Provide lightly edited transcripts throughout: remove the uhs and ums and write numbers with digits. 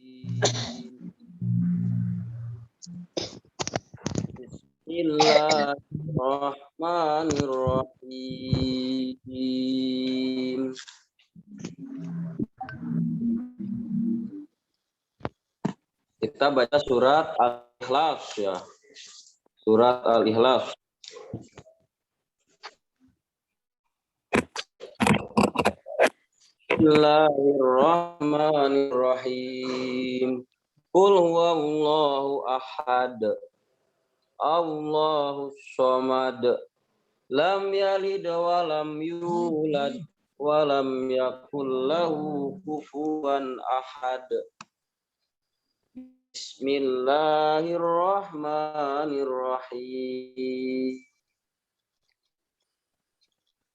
Bismillahirrahmanirrahim. Kita baca surat Al-Ikhlas ya. Surat Al-Ikhlas. Bismillahirrahmanirrahim. Qul huwallahu ahad. Allahus samad. Lam yalid wa lam yulad wa lam yakul lahu kufuwan ahad. Bismillahirrahmanirrahim.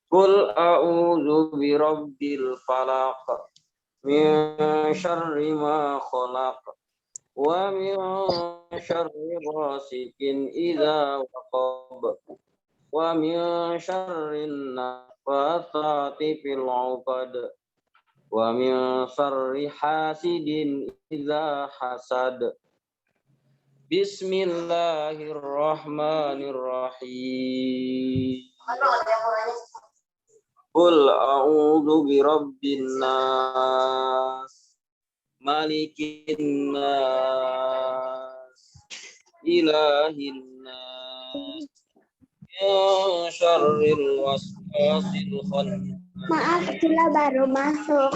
Qul a'udzu birabbil falaq min syarri ma khalaq wa min syarri ghasikin idza waqab wa min syarri nafatsati fil 'uqad wa min syarri hasidin idza hasad. Bismillahirrahmanirrahim. Qul a'udzu birabbin nas, malikin nas, ilahin nas, min syarril waswasil khannas. Maaf, Cila baru masuk.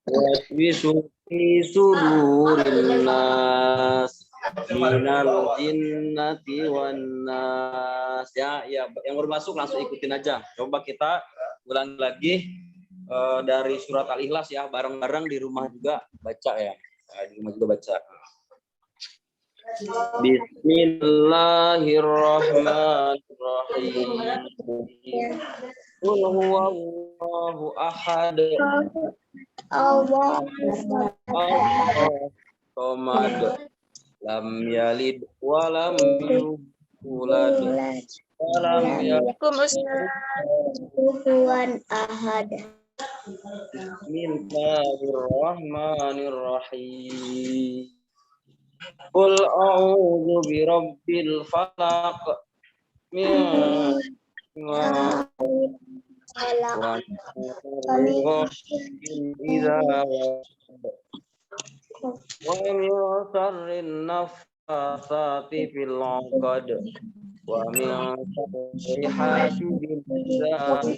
Waswisu fi sudurin nas, minal jinnati wan nas. Ya, yang baru masuk langsung ikutin aja. Coba kita ulang lagi dari surat Al-Ikhlas ya, bareng-bareng di rumah juga baca ya. Di rumah juga baca. Bismillahirrahmanirrahim. Qul huwallahu ahad. Allahus samad. Lam yalid wa lam yulad wa lam yakul Kufuwan ahad. Bismillahirrahmanirrahim. Qul a'udzu birabbil falaq min wa min syarrin naffatsati fil 'uqad wa min syarri hasidin idza hasad.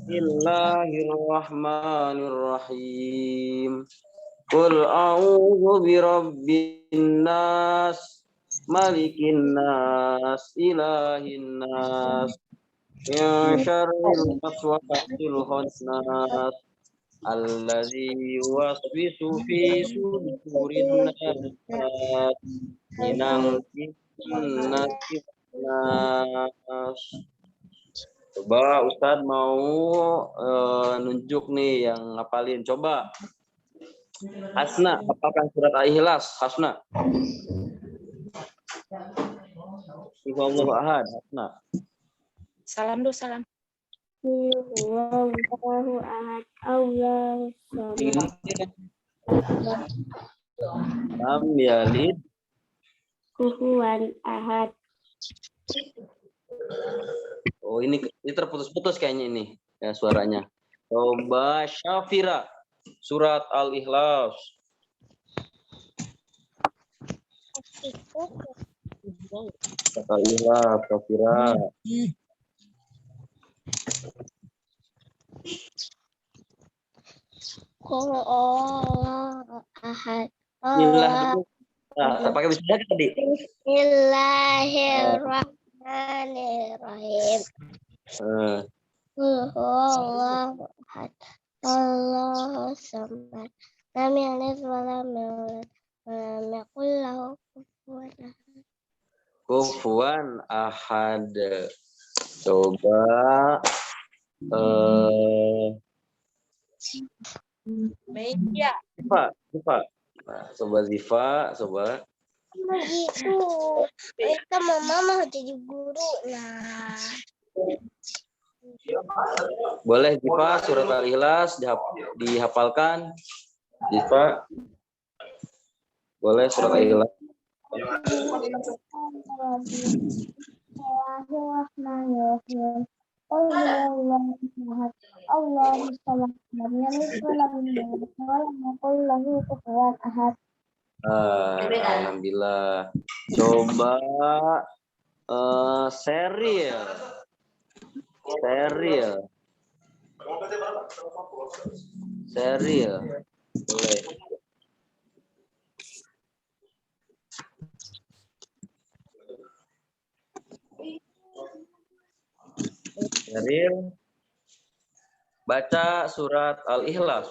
Bismillahirrahmanirrahim. Qul a'udzu birabbin nas, malikin nas, ilahin nas, min syarril waswasil khannas, alladzi yuwaswisu fi sudurin nas, minal jinnati wan nas. Coba Ustadz mau nunjuk nih yang ngapalin. Coba Hasna, hafalkan surat Al-Ikhlas. Hasna. Allahu ahad. Hasna. Salam dulu, salam. Allahu ahad. Allahus samad. Lam yalid. Kufuwan ahad. Oh, ini terputus-putus kayaknya ini ya suaranya. Coba Syafira, surat Al-Ikhlas. Surat Al-Ikhlas, Syafira. Qul Allahu ahad. Nah, pakai bismillah tadi. Bismillahirrahmanirrahim. Qul huwallahu ahad. Allahus samad. Lam yalid wa lam yulad wa lam yakul lahu kufuwan ahad. Kufuwan ahad. Coba Ziva. Nah, coba Ziva, coba. Begitu. Kita mama mau jadi guru. Nah. Boleh Ziva surat Al-Ikhlas dihafalkan. Diva, boleh surat Al-Ikhlas. Bismillahirrahmanirrahim. Allahu samad lam yalid wa lam yulad wa lam yakul lahu kufuwan ahad. Alhamdulillah. Coba Seril. Boleh. Seril. Baca surat Al-Ikhlas.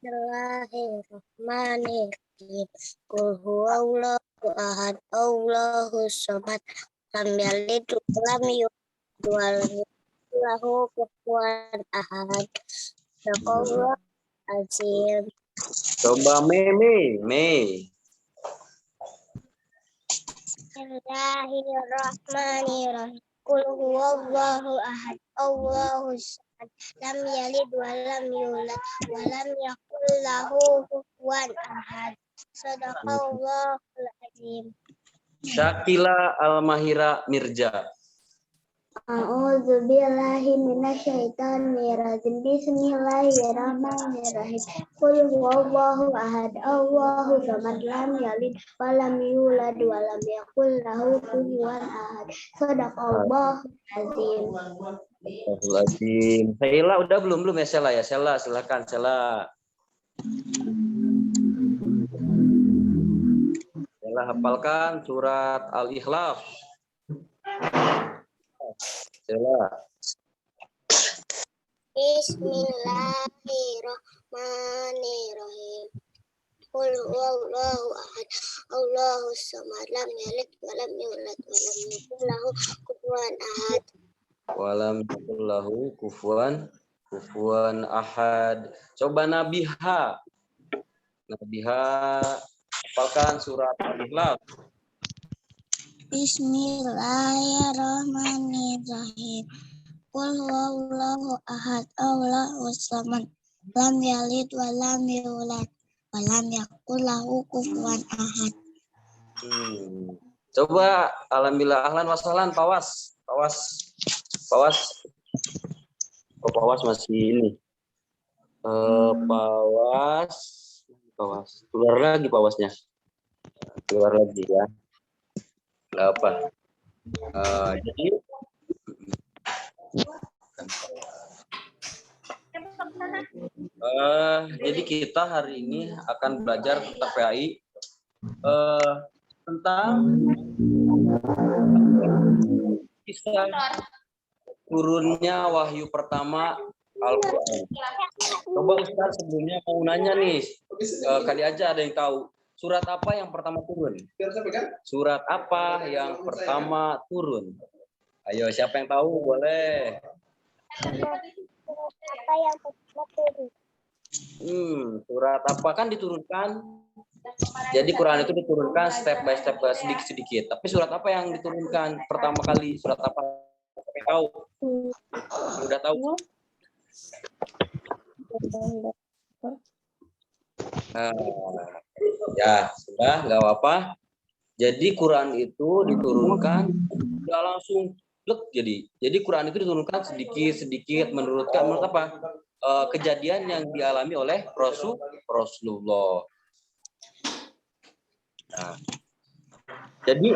Bismillahirrahmanirrahim. Qul huwallahu ahad, Allahus samad, lam yalid wa lam yulad wa lam yakul lahu kufuwan ahad. Sadaqallahu azim. Coba Mei. Bismillahirrahmanirrahim. Qul huwallahu ahad, Allahus samad, lam yalid wa lam yulad wa lam yakul lahu kufuwan ahad. Sadaqallahul azim. Syakila Al-Mahira Mirja. A'udzu billahi minasyaitonir rajim. Bismillahirrahmanirrahim. Qul huwallahu ahad, Allahus samad, lam yalid wa lam yulad wa lam yakul lahu kufuwan ahad. Shadaqallahul azim. Sheila udah belum ya Sheila ya? Sheila silakan Sheila. Sheila hafalkan surat Al-Ikhlas. Sheila. Bismillahirrahmanirrahim. Qul huwallahu ahad, Allahus samad, lam yalid wa lam yulad wa lam yakul lahu kufuwan ahad. Walam yakul lahu kufuwan ahad. Coba Nabiha. Hafalkan surat Al-Ikhlas. Bismillahirrahmanirrahim. Qul huwallahu ahad, Allahus samad, lam yalid wa lam yulad wa lam yakul lahu kufuwan ahad. Coba alhamdulillah ahlan wasahlan Pawas. Oh, Pawas masih ini. Pawas. Keluar lagi Pawasnya. Keluar lagi ya. Enggak apa. Jadi kita hari ini akan belajar tentang PAI tentang kisah turunnya wahyu pertama Al-Quran. Coba Ustaz sebelumnya mau nanya nih, kali aja ada yang tahu surat apa yang pertama turun? Surat apa yang pertama turun? Ayo, siapa yang tahu boleh. Apa yang pertama turun? Surat apa kan diturunkan? Jadi Quran itu diturunkan step by step sedikit-sedikit. Tapi surat apa yang diturunkan pertama kali? Surat apa? Siapa yang tahu? Udah tahu? Ya, sudah, nggak apa-apa. Jadi Quran itu diturunkan nggak langsung jadi Quran itu diturunkan sedikit menurut apa? Kejadian yang dialami oleh Rasulullah. Nah, jadi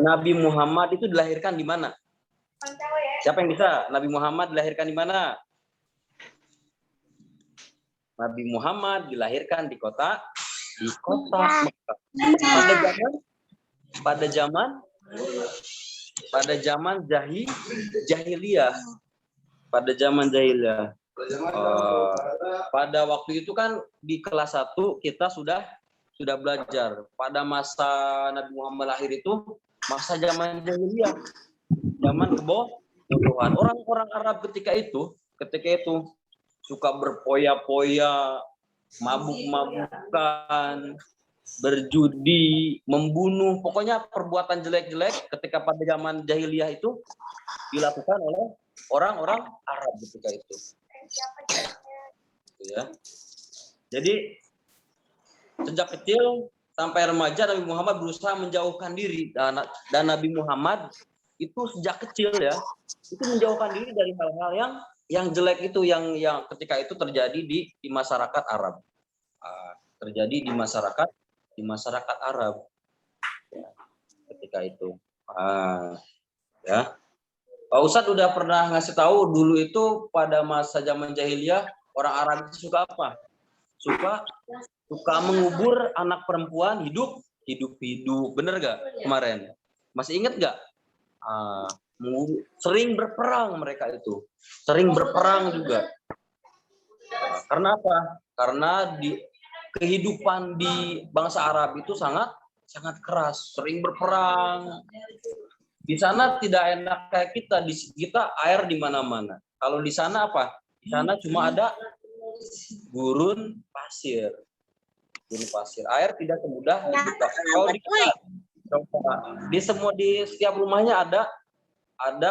Nabi Muhammad itu dilahirkan di mana? Siapa yang bisa? Nabi Muhammad dilahirkan di mana? Nabi Muhammad dilahirkan di kota Mekah. Pada zaman jahiliyah. Pada zaman jahiliyah. Pada waktu itu kan di kelas 1 kita sudah belajar. Pada masa Nabi Muhammad lahir itu masa zaman jahiliyah. Zaman kebodohan. Orang-orang Arab ketika itu suka berpoya-poya, mabuk-mabukan, berjudi, membunuh, pokoknya perbuatan jelek-jelek ketika pada zaman jahiliyah itu dilakukan oleh orang-orang Arab ketika itu. Ya. Jadi sejak kecil sampai remaja Nabi Muhammad berusaha menjauhkan diri, dan Nabi Muhammad itu sejak kecil ya itu menjauhkan diri dari hal-hal yang jelek itu yang ketika itu terjadi di masyarakat Arab. Terjadi di masyarakat Arab ya, ketika itu. Ya. Pak Ustadz udah pernah ngasih tahu dulu itu pada masa zaman jahiliyah orang Arab itu suka apa? Suka mengubur anak perempuan hidup, bener gak kemarin? Masih inget gak? Sering berperang mereka itu, sering berperang juga. Karena apa? Karena kehidupan di bangsa Arab itu sangat keras, sering berperang. Di sana tidak enak kayak kita air di mana-mana. Kalau di sana apa? Di sana cuma ada gurun pasir. Air tidak semudah dibuka. Kalau di setiap rumahnya ada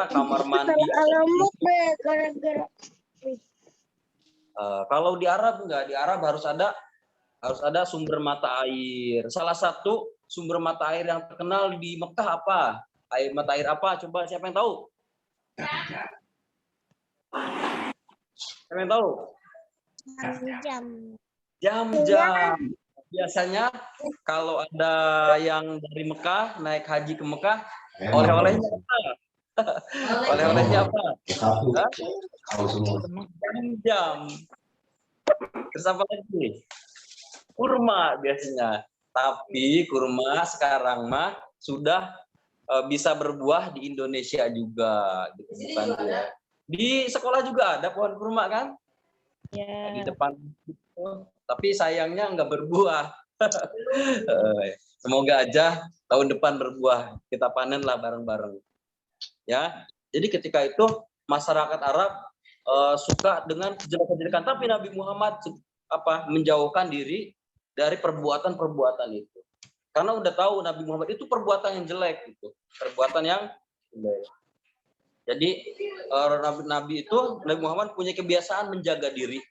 kamar mandi. Kalau di Arab enggak, di Arab harus ada sumber mata air. Salah satu sumber mata air yang terkenal di Mekah apa? Mata air apa? Coba siapa yang tahu? Siapa yang tahu? Jam. Biasanya kalau ada yang dari Mekah naik haji ke Mekah, oleh-olehnya apa? Oleh-olehnya apa? Jam. Terus apa lagi? Kurma biasanya. Tapi kurma sekarang mah sudah bisa berbuah di Indonesia juga, gitu, bukan ya? Di sekolah juga ada pohon kurma kan? Ya. Di depan. Tapi sayangnya nggak berbuah. Semoga aja tahun depan berbuah. Kita panenlah bareng-bareng. Ya. Jadi ketika itu masyarakat Arab suka dengan kejelekan-kejelekan, tapi Nabi Muhammad menjauhkan diri dari perbuatan-perbuatan itu. Karena udah tahu Nabi Muhammad itu perbuatan yang jelek gitu. Perbuatan yang jelek. Jadi Nabi Muhammad punya kebiasaan menjaga diri,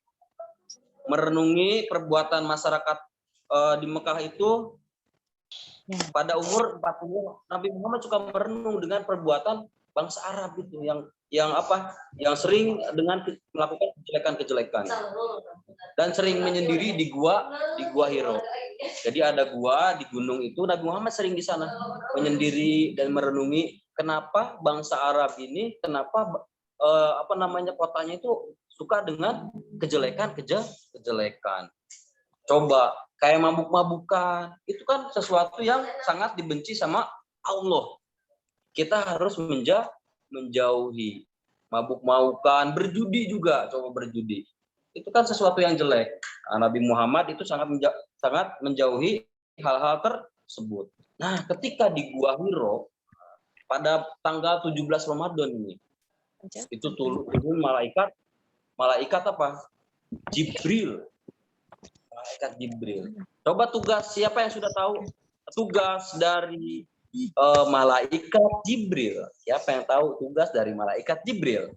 merenungi perbuatan masyarakat di Mekah itu. Pada umur 40, Nabi Muhammad suka merenung dengan perbuatan bangsa Arab itu yang sering dengan melakukan kejelekan-kejelekan dan sering menyendiri di gua Hiro. Jadi ada gua di gunung itu, Nabi Muhammad sering di sana menyendiri dan merenungi kenapa bangsa Arab ini, kenapa kotanya itu suka dengan kejelekan. Coba kayak mabuk-mabukan, itu kan sesuatu yang sangat dibenci sama Allah. Kita harus menjauhi mabuk-mabukan, berjudi juga, coba berjudi. Itu kan sesuatu yang jelek. Nabi Muhammad itu sangat menjauhi hal-hal tersebut. Nah, ketika di Gua Hiro pada tanggal 17 Ramadan ini, itu turun malaikat apa? Jibril. Malaikat Jibril. Coba tugas siapa yang sudah tahu tugas dari malaikat Jibril? Siapa yang tahu tugas dari malaikat Jibril?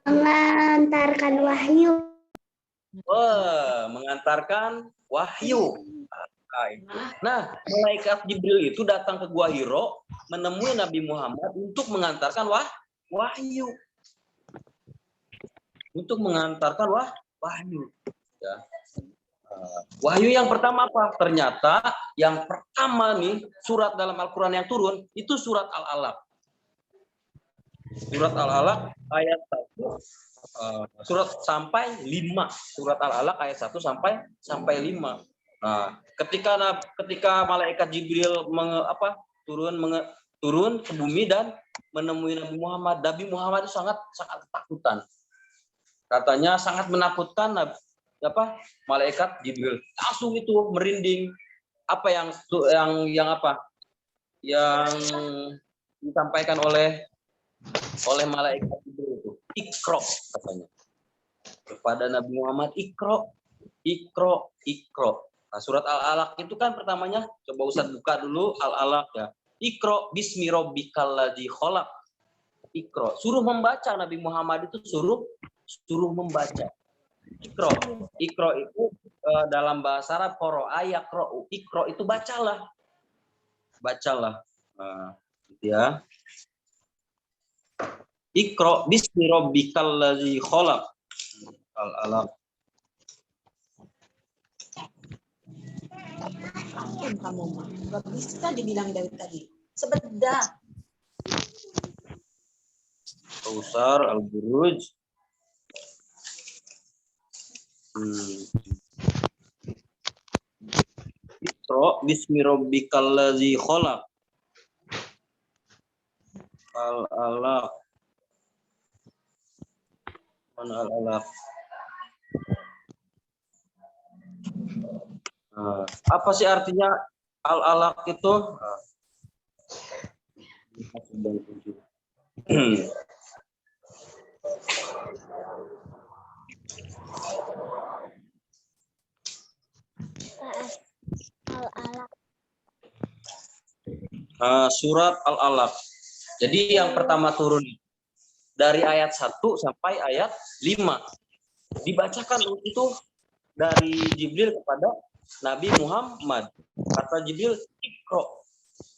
Mengantarkan wahyu. Mengantarkan wahyu. Nah, malaikat Jibril itu datang ke Gua Hiro menemui Nabi Muhammad untuk mengantarkan wahyu. Untuk mengantarkan wahyu. Ya. Wahyu yang pertama apa? Ternyata yang pertama nih surat dalam Al-Quran yang turun itu surat Al-Alaq. Surat Al-Alaq ayat 1 surat sampai 5. Surat Al-Alaq ayat 1 sampai 5. Nah, ketika malaikat Jibril turun ke bumi dan menemui Nabi Muhammad. Nabi Muhammad itu sangat ketakutan. Katanya sangat menakutkan malaikat Jibril. Langsung itu merinding. Apa yang disampaikan oleh malaikat Jibril itu? Iqra katanya. Kepada Nabi Muhammad, Iqra. Nah, surat Al-Alaq itu kan pertamanya, coba Ustaz buka dulu Al-Alaq ya. Iqra bismi rabbikal ladzi khalaq. Iqra, suruh membaca. Nabi Muhammad itu suruh membaca. Iqra itu dalam bahasa Arab qara'a yaqra'u. Iqra itu bacalah. Bacalah. Nah, gitu ya. Iqra bismi rabbikal ladzi khalaq. Al-alaq. Kamu mah nggak bisa dibilang dari tadi. Sebedah. Kausar al-buruj. Iqra bismi rabbikal ladzi khalaq. Al-alaq. Mana al-alaq? Apa sih artinya al-alaq itu? Al-alaq. Surat Al-Alaq. Jadi yang pertama turun dari ayat 1 sampai ayat 5. Dibacakan itu dari Jibril kepada Nabi Muhammad. Kata Jibril, Iqra.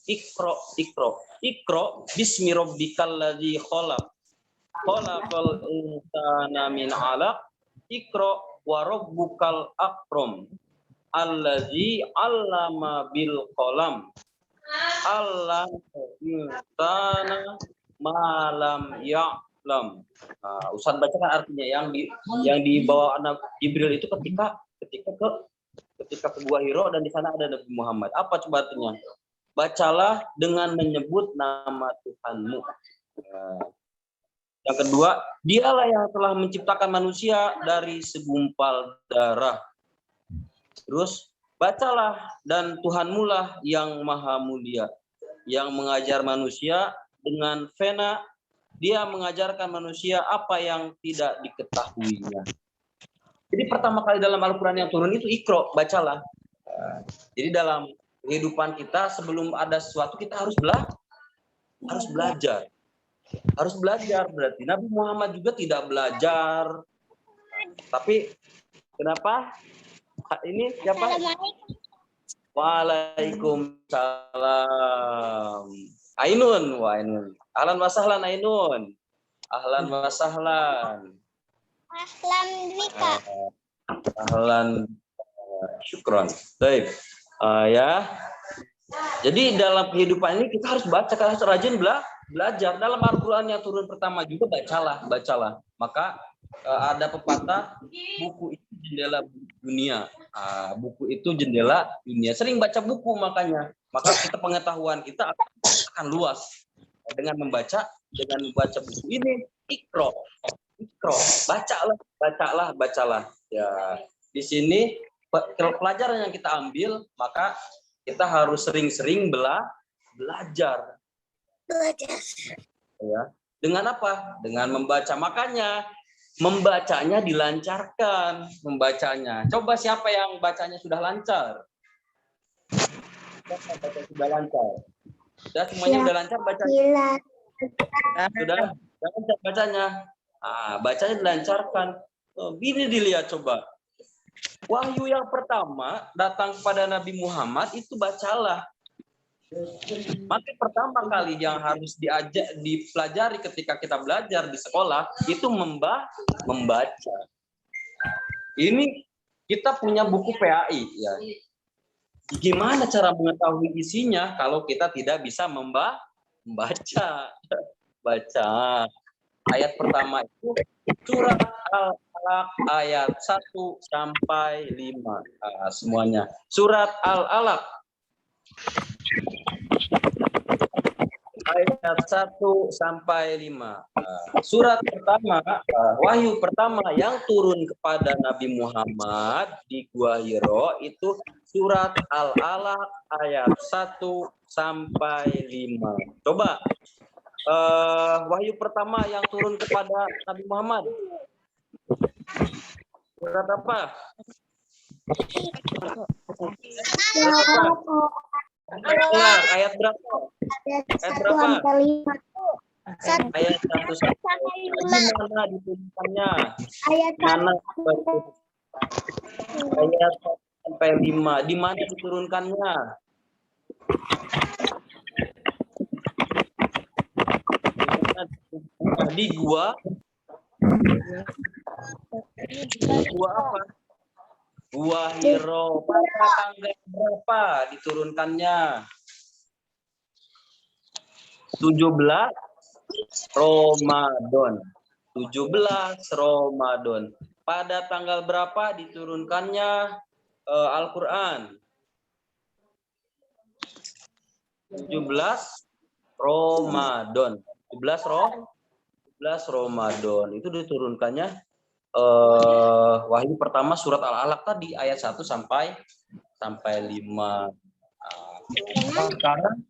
Iqra, Iqra. Iqra bismi rabbikal ladzi khalaq. Khalaqal insana min 'alaq. Iqra wa rabbukal akram. Allazi 'allama bil qalam. Allama insana ma lam ya'lam. Ustaz bacakan artinya yang dibawa anak Jibril itu ketika ke Gua Hiro dan di sana ada Nabi Muhammad. Apa coba artinya? Bacalah dengan menyebut nama Tuhanmu. Yang kedua, dialah yang telah menciptakan manusia dari segumpal darah. Terus, bacalah dan Tuhanmu lah yang maha mulia, yang mengajar manusia dengan fena. Dia mengajarkan manusia apa yang tidak diketahuinya. Jadi pertama kali dalam Al-Quran yang turun itu Iqra, bacalah. Jadi dalam kehidupan kita sebelum ada sesuatu kita harus belajar. Harus belajar berarti. Nabi Muhammad juga tidak belajar. Tapi kenapa? Ini siapa? Waalaikumsalam. Ainun, wah Ainun. Ahlan wa sahlan Ainun. Ahlan wa sahlan. Ahlan bika. Ahlan. Syukron. Baik. Ya. Jadi dalam kehidupan ini kita harus baca, kita harus rajin belajar. Dalam Al-Quran yang turun pertama juga bacalah. Maka ada pepatah, buku itu jendela dunia. Buku itu jendela dunia. Sering baca buku maka kita pengetahuan kita akan luas dengan membaca buku ini. Iqra, bacalah. Ya, di sini pelajaran yang kita ambil, maka kita harus sering-sering belajar. Ya. Dengan apa? Dengan membaca. Makanya membacanya dilancarkan, membacanya. Coba siapa yang bacanya sudah lancar? Sudah lancar. Sudah semuanya sudah lancar bacanya. Sudah lancar bacanya. Bacanya dilancarkan. Ini dilihat coba. Wahyu yang pertama datang kepada Nabi Muhammad itu bacalah. Maka pertama kali yang harus dipelajari ketika kita belajar di sekolah itu membaca. Ini kita punya buku PAI ya. Gimana cara mengetahui isinya kalau kita tidak bisa membaca? Baca. Ayat pertama itu surat Al-Alaq ayat 1 sampai 5. Semuanya. Surat Al-Alaq ayat 1 sampai 5. Surat pertama, wahyu pertama yang turun kepada Nabi Muhammad di Gua Hiro itu surat Al-Alaq ayat 1 sampai 5. Coba wahyu pertama yang turun kepada Nabi Muhammad. Surat apa? Ayat berapa? Ayat berapa? Ayat 1 sampai 5. Mana ditulisannya? Ayat mana? Ayat 1-5. Di mana diturunkannya? Di gua apa? Gua Hiro. Pada tanggal berapa diturunkannya? 17 Ramadan. 17 Ramadan. Pada tanggal berapa diturunkannya Al-Quran? 17 Ramadan. 17 Ramadan. Itu diturunkannya wahyu pertama surat Al-Alaq tadi ayat 1 sampai 5. Sekarang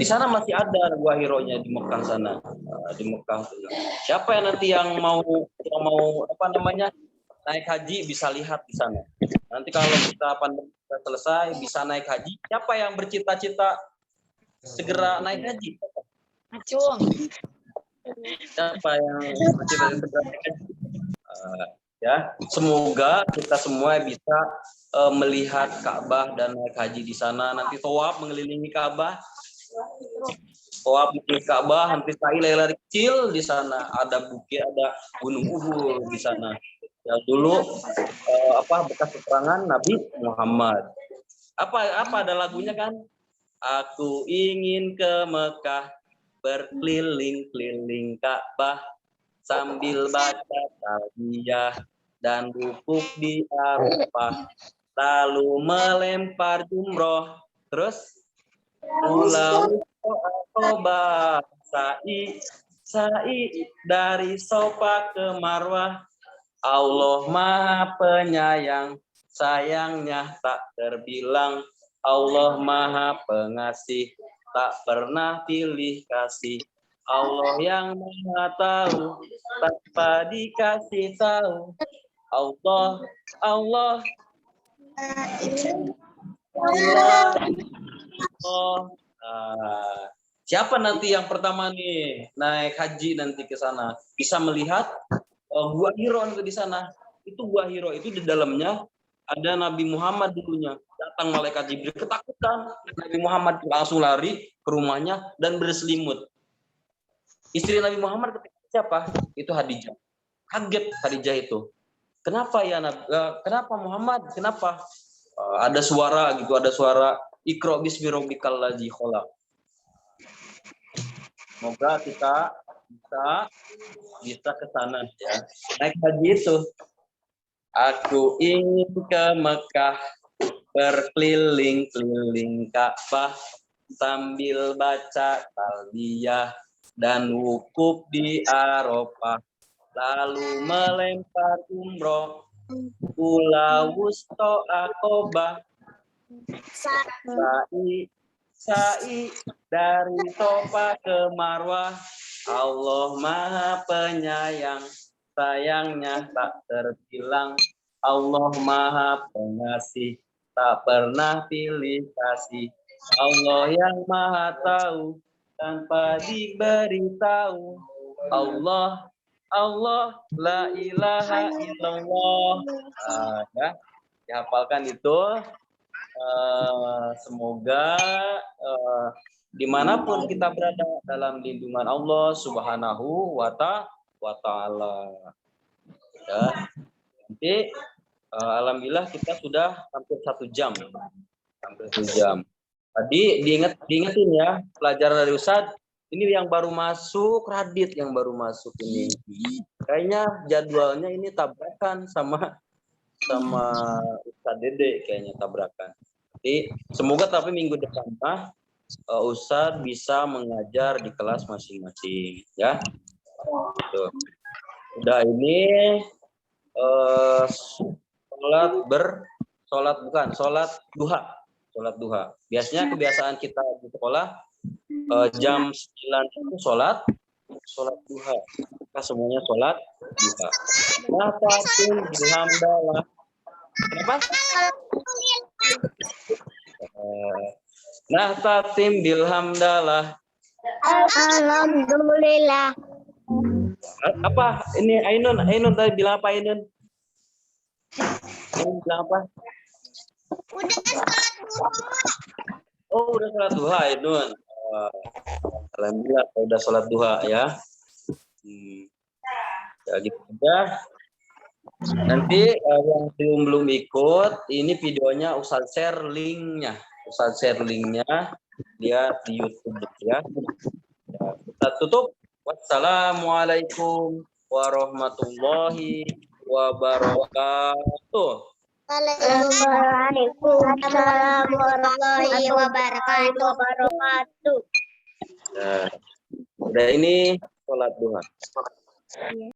di sana masih ada wahironya di Mekah sana. Di Mekah. Siapa yang nanti yang mau apa namanya? Naik haji bisa lihat di sana. Nanti kalau kita pandemi selesai bisa naik haji, siapa yang bercita-cita segera naik haji? Acung. Siapa yang bercita-cita segera naik haji? Ya, semoga kita semua bisa melihat Ka'bah dan naik haji di sana. Nanti tawaf mengelilingi Ka'bah. Tawaf mengelilingi Ka'bah, nanti sa'i lari kecil di sana. Ada bukit, ada gunung Uhud di sana. Yang dulu bekas keterangan Nabi Muhammad. Apa ada lagunya kan? Aku ingin ke Mekah, berkeliling-keliling Ka'bah sambil baca talbiyah dan wukuf di Arafah, lalu melempar jumroh, terus pulau Aqabah, sa'i dari Safa ke Marwah. Allah Maha Penyayang, sayangnya tak terbilang. Allah Maha Pengasih, tak pernah pilih kasih. Allah yang Maha Tahu, tanpa dikasih tahu. Allah. Siapa nanti yang pertama nih naik haji nanti ke sana? Bisa melihat Gua Hiro di sana. Itu Gua Hiro itu di dalamnya ada Nabi Muhammad dulunya. Datang malaikat Jibril ketakutan. Nabi Muhammad langsung lari ke rumahnya dan berselimut. Istri Nabi Muhammad ketika siapa? Itu Khadijah. Kaget Khadijah itu. Kenapa ya kenapa Muhammad? Kenapa? Ada suara gitu, ada suara Iqra bismi rabbikal ladzi khalaq. Semoga kita bisa ke sana ya. Naik haji itu. Aku ingin ke Mekah, berkeliling-keliling Ka'bah sambil baca talbiyah dan wukuf di Arafah, lalu melempar jumroh pulau Wusto Aqabah, sa'i dari Safa ke Marwah. Allah Maha Penyayang, sayangnya tak terbilang. Allah Maha Pengasih, tak pernah pilih kasih. Allah yang Maha Tahu, tanpa diberitahu. Allah, la ilaha illallah. Ya, dihafalkan itu. Semoga dimanapun kita berada dalam lindungan Allah Subhanahu wa Ta'ala. Ya. Nanti alhamdulillah kita sudah hampir 1 jam. Tadi diingetin ya pelajaran dari Ustadz. Ini yang baru masuk, Radit yang baru masuk ini. Kayaknya jadwalnya ini tabrakan sama Ustadz Dede kayaknya tabrakan. Jadi semoga tapi minggu depan Ustadz bisa mengajar di kelas masing-masing ya. Tuh. Udah ini sholat duha. Biasanya kebiasaan kita di sekolah jam 9 itu sholat duha. Kita semuanya sholat duha. Alhamdulillah. Kenapa? Tatim bilhamdalah. Alhamdulillah. Apa ini Ainun tadi bilang apa Ainun? Ini bilang apa? Udah sholat dulu. Oh, udah sholat duha ya, Nun. Alhamdulillah, udah sholat duha ya. Ya gitu aja. Nanti yang belum ikut, ini videonya Ustaz share linknya. Ustaz share linknya, dia di YouTube ya. Kita tutup. Wassalamualaikum warahmatullahi wabarakatuh. Waalaikumsalam warahmatullahi wabarakatuh. Nah, udah ini sholat duha.